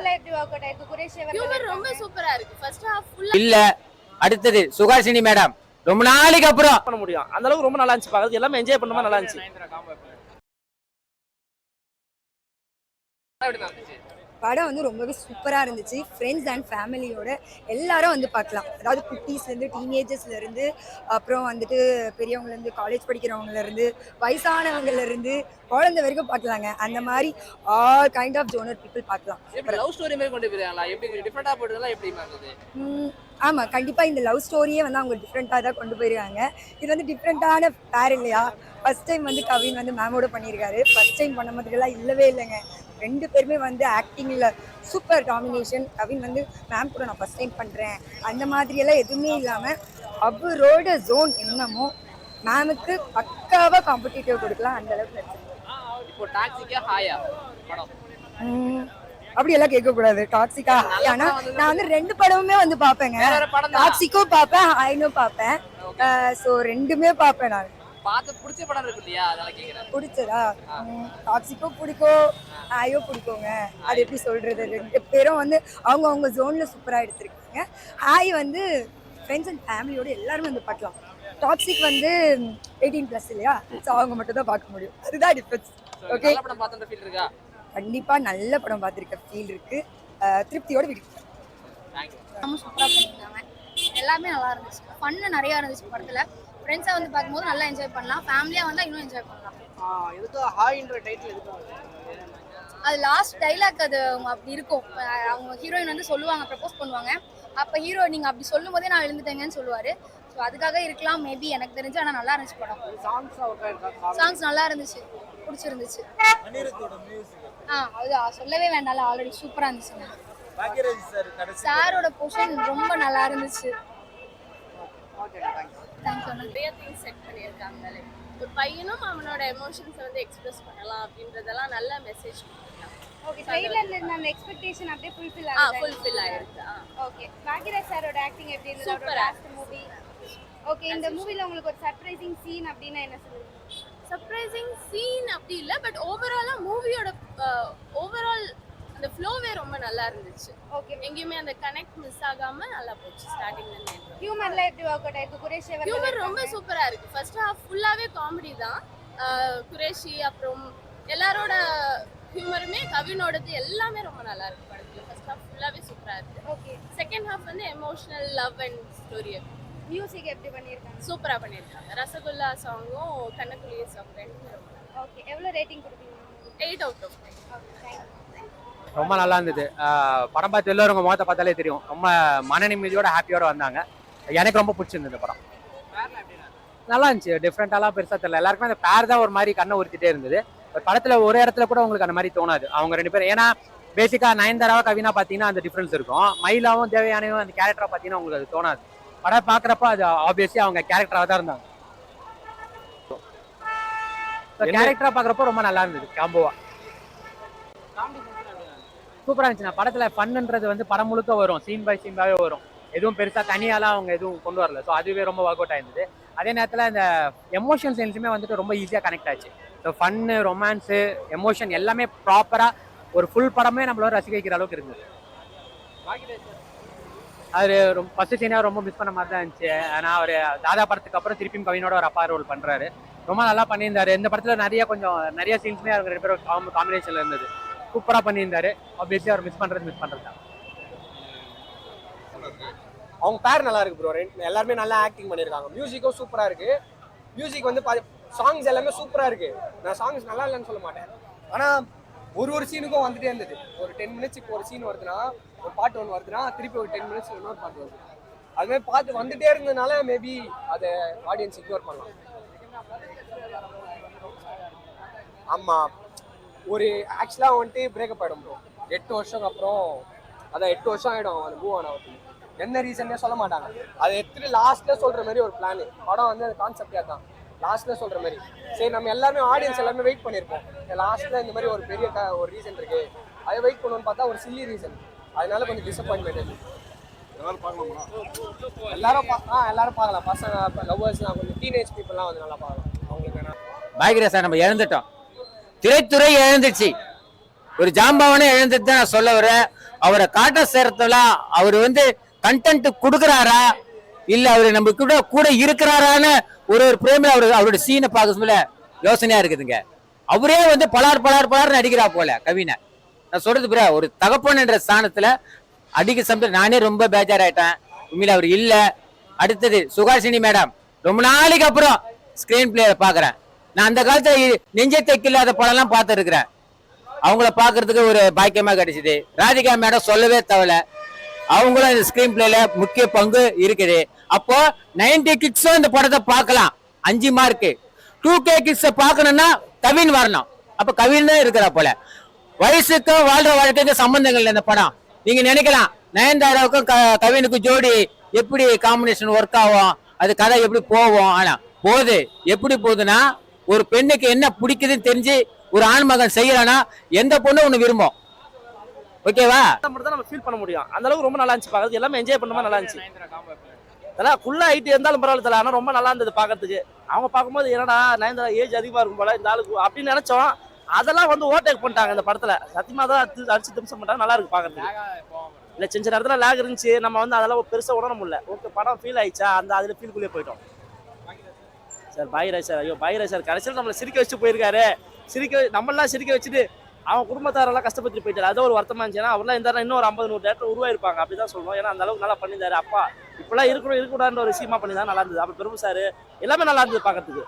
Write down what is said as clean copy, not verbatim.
ஹியூமர்ல எப்படி work out ஆயிருக்கு? குரேஷி அவர்கள் ஹியூமர் ரொம்ப சூப்பரா இருக்கு. ஃபர்ஸ்ட் ஹாஃப் ஃபுல்லா இல்ல. அடுத்தது சுகாசினி மேடம் ரொம்ப நாளைக்கு அப்புறம் பண்ண முடியும். அந்த அளவுக்கு ரொம்ப நல்லா இருந்துச்சு பாக்குறது. எல்லாமே என்ஜாய் பண்ண மாதிரி நல்லா இருந்துச்சு. படம் வந்து ரொம்பவே சூப்பராக இருந்துச்சு. ஃப்ரெண்ட்ஸ் அண்ட் ஃபேமிலியோட எல்லாரும் வந்து பார்க்கலாம். அதாவது குட்டீஸ்லேருந்து டீனேஜர்ஸ்லேருந்து அப்புறம் வந்துட்டு பெரியவங்கலேருந்து காலேஜ் படிக்கிறவங்கலேருந்து வயசானவங்கலேருந்து குழந்தை வரைக்கும் பார்க்கலாங்க. அந்த மாதிரி all kind of genre people பார்க்கலாம். லவ் ஸ்டோரி மாதிரி கொண்டு போயிருக்காங்களா? எப்படி டிஃபரெண்டா போட்டதெல்லாம் எப்படி இருந்தது? ஆமாம், கண்டிப்பாக இந்த லவ் ஸ்டோரியே வந்து அவங்க டிஃப்ரெண்ட்டாக தான் கொண்டு போயிருக்காங்க. இது வந்து டிஃப்ரெண்ட்டான பேர் இல்லையா? ஃபர்ஸ்ட் டைம் வந்து கவின் வந்து மேமோட பண்ணியிருக்காரு. ஃபர்ஸ்ட் டைம் பண்ண மாதிரிலாம் இல்லவே இல்லைங்க. ரெண்டு பேருமே வந்து ஆக்டிங்கில் சூப்பர் டாமினேஷன். கவின் வந்து மேம் கூட நான் ஃபர்ஸ்ட் டைம் பண்ணுறேன் அந்த மாதிரியெல்லாம் எதுவுமே இல்லாமல் அவரோட ஜோன் என்னமோ மேமுக்கு பக்காவாக காம்படிட்டிவ் கொடுக்கலாம் அந்த அளவுக்கு. இப்போ டாக்ஸிக்கா ஹாயா படம் அப்படி எல்லாம் கேட்கக்கூடாது. டாக்ஸிக்கா ஆனா நான் வந்து ரெண்டு படமுமே வந்து பார்ப்பேங்க. டாக்ஸிக்கும் பார்ப்பேன், ஹாய்னும் பார்ப்பேன். ஸோ ரெண்டுமே பார்ப்பேன் நான். பார்த்து பிடிச்ச படம் இருக்கு இல்லையா? அதெல்லாம் கேட்குறேன். பிடிச்சதா? டாக்ஸிக்கோ பிடிக்கும், ஹாயோ பிடிக்குங்க. அது எப்படி சொல்றது? ரெண்டு பேரும் வந்து அவங்க ஜோன்ல சூப்பராக எடுத்திருக்காங்க. ஹாய் வந்து ஃப்ரெண்ட்ஸ் அண்ட் ஃபேமிலியோட எல்லாருமே வந்து பார்க்கலாம். டாக்ஸிக் வந்து 18+ இல்லையா? ஸோ அவங்க மட்டும் தான் பார்க்க முடியும். அதுதான் டிஃபரன்ஸ். ஓகே, படம் பார்த்த ஃபீல் இருக்கா? கண்டிப்பா நல்ல படம் பார்த்துருக்க ஃபீல் இருக்கு. திருப்தியோட வீட்டுக்கு ரொம்ப சூப்பரா பண்ணிருக்காங்க. எல்லாமே நல்லா இருந்துச்சு. ஃபன்னு நிறைய இருந்துச்சு படத்துல. ஃப்ரெண்ட்ஸா வந்து பார்க்கும்போது நல்லா என்ஜாய் பண்ணலாம். ஃபேமிலியா வந்தா இன்னும் என்ஜாய் பண்ணலாம். இதுக்கு ஹாய்ன்ற டைட்டில் எதுக்கு? அது லாஸ்ட் டைலாக் அது அப்படி இருக்கும். அவங்க ஹீரோயின் வந்து சொல்லுவாங்க, ப்ரப்போஸ் பண்ணுவாங்க. அப்ப ஹீரோ நீங்க அப்படி சொல்லும் போதே நான் எழுந்துட்டேங்கன்னு சொல்லுவாரு. ஸோ அதுக்காக இருக்கலாம் மேபி, எனக்கு தெரிஞ்சு. ஆனால் நல்லா இருந்துச்சு படம். சாங்ஸ் நல்லா இருந்துச்சு, பிடிச்சிருந்துச்சு. அது சொல்லவே வேண்டாம், ஆல்ரெடி சூப்பரா இருந்துச்சுங்க. சாரோட பொசிஷன் ரொம்ப நல்லா இருந்துச்சு. நிறைய திங்ஸ் செட் பண்ணியிருக்காங்க. ஒரு பையனும் அவனோட எமோஷன்ஸை வந்து எக்ஸ்பிரஸ் பண்ணலாம் அப்படின்றதெல்லாம் நல்ல மெசேஜ் கொடுத்துருக்காங்க. ஓகே, ட்ரெய்லர்ல இருந்த அந்த எக்ஸ்பெக்டேஷன் அப்படியே ஃபுல்ஃபில் ஆயிருக்கு. ஓகே, பாக்யராஜ் சாரோட ஆக்டிங் எப்படி இருந்தது? அவரோட லாஸ்ட் மூவி. ஓகே, இந்த மூவில உங்களுக்கு ஒரு சர்ப்ரைசிங் சீன் அப்படினா என்ன சொல்லுவீங்க? சர்ப்ரைசிங் சீன் அப்படி இல்லை, பட் ஓவராலா மூவியோட ஓவரால் அந்த ஃப்ளோவே ரொம்ப நல்லா இருந்துச்சு. ஓகே, எங்கேயுமே அந்த கனெக்ட் மிஸ் ஆகாம நல்லா போச்சு ஸ்டார்டிங்ல இருந்து. ஹியூமர்ல எப்படி வர்க் அவுட் ஆயிருக்கு? குரேஷி அவர்கள் ஹியூமர் ரொம்ப சூப்பரா இருக்கு. ஃபர்ஸ்ட் ஹாஃப் ஃபுல்லாவே காமெடி தான். குரேஷி அப்புறம் எல்லாரோட ஹியூமருமே, கவினோடது எல்லாமே ரொம்ப நல்லா இருக்கு படத்துல. ஃபர்ஸ்ட் ஹாஃப் ஃபுல்லாவே சூப்பரா இருக்கு. ஓகே, செகண்ட் ஹாஃப் வந்து emotional love and story music எப்படி பண்ணிருக்காங்க? சூப்பரா பண்ணிருக்காங்க. ரசகுல்லா சாங்கும் கண்ணக்குளிய சாங் ரெண்டுமே ரொம்ப நல்லா. ஓகே, எவ்வளவு ரேட்டிங் கொடுப்பீங்க? 8 out of 10. Okay, thank you. ரொம்ப நல்லா இருந்தது. படம் பார்த்து எல்லாரும் முகத்தை பார்த்தாலே தெரியும் ரொம்ப மன நிம்மதியோட ஹாப்பியோட வந்தாங்க. எனக்கு ரொம்ப பிடிச்சிருந்தது படம். நல்லா இருந்துச்சு. டிஃப்ரெண்டாலாம் பெருசாக தெரியல. எல்லாருக்குமே அந்த பேர் தான் ஒரு மாதிரி கண்ணை உறுத்திட்டே இருந்தது. ஒரு படத்துல ஒரு இடத்துல கூட உங்களுக்கு அந்த மாதிரி தோணாது அவங்க ரெண்டு பேரும். ஏன்னா பேசிக்கா நயன்தாராவா கவினா பார்த்தீங்கன்னா அந்த டிஃப்ரென்ஸ் இருக்கும். மயிலாவும் தேவயானையும் அந்த கேரக்டரா பார்த்தீங்கன்னா உங்களுக்கு அது தோணாது. படம் பார்க்குறப்ப அது ஆப்வியஸ்லி அவங்க கேரக்டராக தான் இருந்தாங்க. கேரக்டரா பார்க்குறப்போ ரொம்ப நல்லா இருந்தது. காம்போவா சூப்பராக இருந்துச்சு. படத்துல ஃபன்ன்றது வந்து படம் முழுக்க வரும், சீன் பை சீனாவே வரும். எதுவும் பெருசாக தனியாலாம் அவங்க எதுவும் கொண்டு வரல. ஸோ அதுவே ரொம்ப ஒர்க் அவுட் ஆயிருந்தது. அதே நேரத்தில் இந்த எமோஷன் சென்ஸுமே வந்துட்டு ரொம்ப ஈஸியாக கனெக்ட் ஆச்சு. ஸோ ஃபன்னு, ரொமான்ஸு, எமோஷன் எல்லாமே ப்ராப்பராக ஒரு ஃபுல் படமே நம்மளோட ரசிக்க வைக்கிற அளவுக்கு இருந்தது. அது ரொம்ப ஃபர்ஸ்ட் சீனாக ரொம்ப மிஸ் பண்ண மாதிரி தான் இருந்துச்சு. ஆனால் அவர் தாதா படத்துக்கு அப்புறம் திருப்பியும் கவினோட ஒரு அப்பா ரோல் பண்ணுறாரு. ரொம்ப நல்லா பண்ணியிருந்தாரு. இந்த படத்தில் நிறைய சீன்ஸுமே அவங்க ரெண்டு பேரும் காம்பினேஷனில் இருந்தது. சூப்பராக பண்ணியிருந்தாரு. ஆப்வியஸ்லி அவர் மிஸ் பண்ணுறது தான். அவங்க பேர் நல்லா இருக்கு ப்ரோ. எல்லாருமே நல்லா ஆக்டிங் பண்ணியிருக்காங்க. மியூசிக்கும் சூப்பராக இருக்கு. மியூசிக் வந்து சாங்ஸ் எல்லாமே சூப்பராக இருக்கு. நான் சாங்ஸ் நல்லா இல்லைன்னு சொல்ல மாட்டேன். ஆனால் ஒரு சீனுக்கும் வந்துட்டே இருந்தது. ஒரு 10 minutes இப்போ ஒரு சீன் வருதுன்னா, ஒரு பாட்டு ஒன்று வருதுன்னா திருப்பி ஒரு 10 minutes இன்னொரு பாட்டு வருது. அதுமாதிரி பார்த்து வந்துட்டே இருந்ததுனால மேபி அதை ஆடியன்ஸ் இக்னோர் பண்ணலாம். ஆமாம், ஒரு ஆக்சுவலாக வந்துட்டு பிரேக்கப் ஆகிடும் ப்ரோ. 8 வருஷம் அப்புறம், அதான் 8 வருஷம் ஆகிடும் அது மூவ் ஆனவருக்கு. என்ன ரீசன்னே சொல்ல மாட்டாங்க. அதை எடுத்துட்டு லாஸ்ட்ல சொல்ற மாதிரி ஒரு பிளான். படம் வந்து அந்த கான்செப்டே தான், லாஸ்ட்ல சொல்ற மாதிரி. சரி, நம்ம எல்லாருமே ஆடியன்ஸ் எல்லாமே வெயிட் பண்ணியிருப்போம். லாஸ்ட்ல இந்த மாதிரி ஒரு பெரிய ஒரு ரீசன் இருக்கு, அதை வெயிட் பண்ணணும்னு பார்த்தா ஒரு சில்லி ரீசன். அதனால கொஞ்சம் டிசப்பாயின்மெண்ட். எல்லாரும் பார்க்கலாம். பசங்க லவ்வர்ஸ்லாம், கொஞ்சம் டீனேஜ் பீப்புள்லாம் வந்து நல்லா பார்க்கலாம். அவங்களுக்கு வேணா பாக்யராஜ் நம்ம இழந்துட்டோம். திரைத்துறை இழந்துச்சு. ஒரு ஜாம்பவனே இழந்துட்டு தான் நான் சொல்ல வரேன். அவரை காட்ட சேர்த்துல அவர் வந்து கண்டென்ட் கொடுக்குறாரா இல்ல அவரு நம்ம கூட கூட இருக்கிறாரான்னு ஒரு பிரேமில் அவருடைய சீனை பார்க்க யோசனையா இருக்குதுங்க. அவரே வந்து பலார் நடிக்கிறா போல கவினை. நான் சொல்றது பிற ஒரு தகப்பன் என்ற ஸ்தானத்துல அடிக்க சமயம் நானே ரொம்ப பேஜாராயிட்டேன். உண்மையில அவர் இல்ல. அடுத்தது சுகாசினி மேடம் ரொம்ப நாளைக்கு அப்புறம் ஸ்கிரீன் பிளேயரை பாக்குறேன். நான் அந்த காலத்துல நெஞ்சை தைக்கில்லாத படம் எல்லாம் பார்த்து இருக்கிறேன். அவங்கள பாக்குறதுக்கு ஒரு பாக்கியமா கிடைச்சது. ராதிகா மேடம் சொல்லவே தேவையில்ல, அவங்களும் இந்த ஸ்கிரீன் பிளேல முக்கிய பங்கு இருக்குது. அப்போ 90 கிட்ஸும் இந்த படத்தை பார்க்கலாம். 5 மார்க்கு. 2K கிட்ஸை பார்க்கணும்னா கவின் வரணும். அப்ப கவின் தான் இருக்கிறா போல. வயசுக்கும் வாழ்ற வாழ்க்கைக்கும் சம்பந்தங்கள் இந்த படம். நீங்க நினைக்கலாம் நயன்தாராவுக்கும் கவினுக்கும் ஜோடி எப்படி காம்பினேஷன் ஒர்க் ஆகும், அது கதை எப்படி போகும். ஆனா போகுது. எப்படி போகுதுன்னா ஒரு பெண்ணுக்கு என்ன பிடிக்குதுன்னு தெரிஞ்சு ஒரு ஆண் மகன் செய்யறானா எந்த பொண்ணு ஒண்ணு விரும்பும். ஓகேவா? மட்டும் தான் நம்ம ஃபீல் பண்ண முடியும். அந்த அளவுக்கு ரொம்ப நல்லா இருந்துச்சு பாக்குறது. எல்லாமே என்ஜாய் பண்ண மாதிரி நல்லா இருந்துச்சு. அதெல்லாம் ஃபுல்லா ஹைட் இருந்தாலும் பரவாயில்ல. ஆனா ரொம்ப நல்லா இருந்தது பாக்கிறதுக்கு. அவங்க பார்க்கும்போது என்னடா நயன்தாரா ஏஜ் அதிகமா இருக்கும் போல இந்த ஆளுக்கு அப்படின்னு நினைச்சோம். அதெல்லாம் வந்து ஓவர்டேக் பண்ணிட்டாங்க இந்த படத்துல. சத்தியமா தான் அடிச்சு திம்சம் பண்ணிட்டாங்க. நல்லா இருக்கு பாக்குறதுக்கு. இல்ல சின்ன சின்ன இடத்துல லேக் இருந்துச்சு. நம்ம வந்து அதெல்லாம் பெருசா உணர முடியல. ஓகே படம் ஃபீல் ஆயிடுச்சா அந்த அதுல ஃபீல்குள்ளே போயிட்டோம். சார் பாய்ராஜ் சார், ஐயோ பாய்ராஜ் சார் கடைசியில் நம்மளை சிரிக்க வச்சு போயிருக்காரு. நம்மளாம் சிரிக்க வச்சுட்டு அவன் குடும்பத்தாரெல்லாம் கஷ்டப்பட்டு போயிட்டாரு. அது ஒரு வருத்தமா இருந்துச்சு. ஏன்னா அவர்லாம் இருந்தாலும் இன்னும் ஒரு 50-100 டேரக்டர் உருவாயிருப்பாங்க அப்படிதான் சொல்லுவோம். ஏன்னா அந்த அளவுக்கு நல்லா பண்ணியிருந்தாரு. அப்பா இப்பெல்லாம் இருக்கக்கூடாதுன்ற ஒரு விஷயமா பண்ணிதான் நல்லா இருந்தது. அப்ப பெரும் சார் எல்லாமே நல்லா இருந்தது பாக்கிறதுக்கு.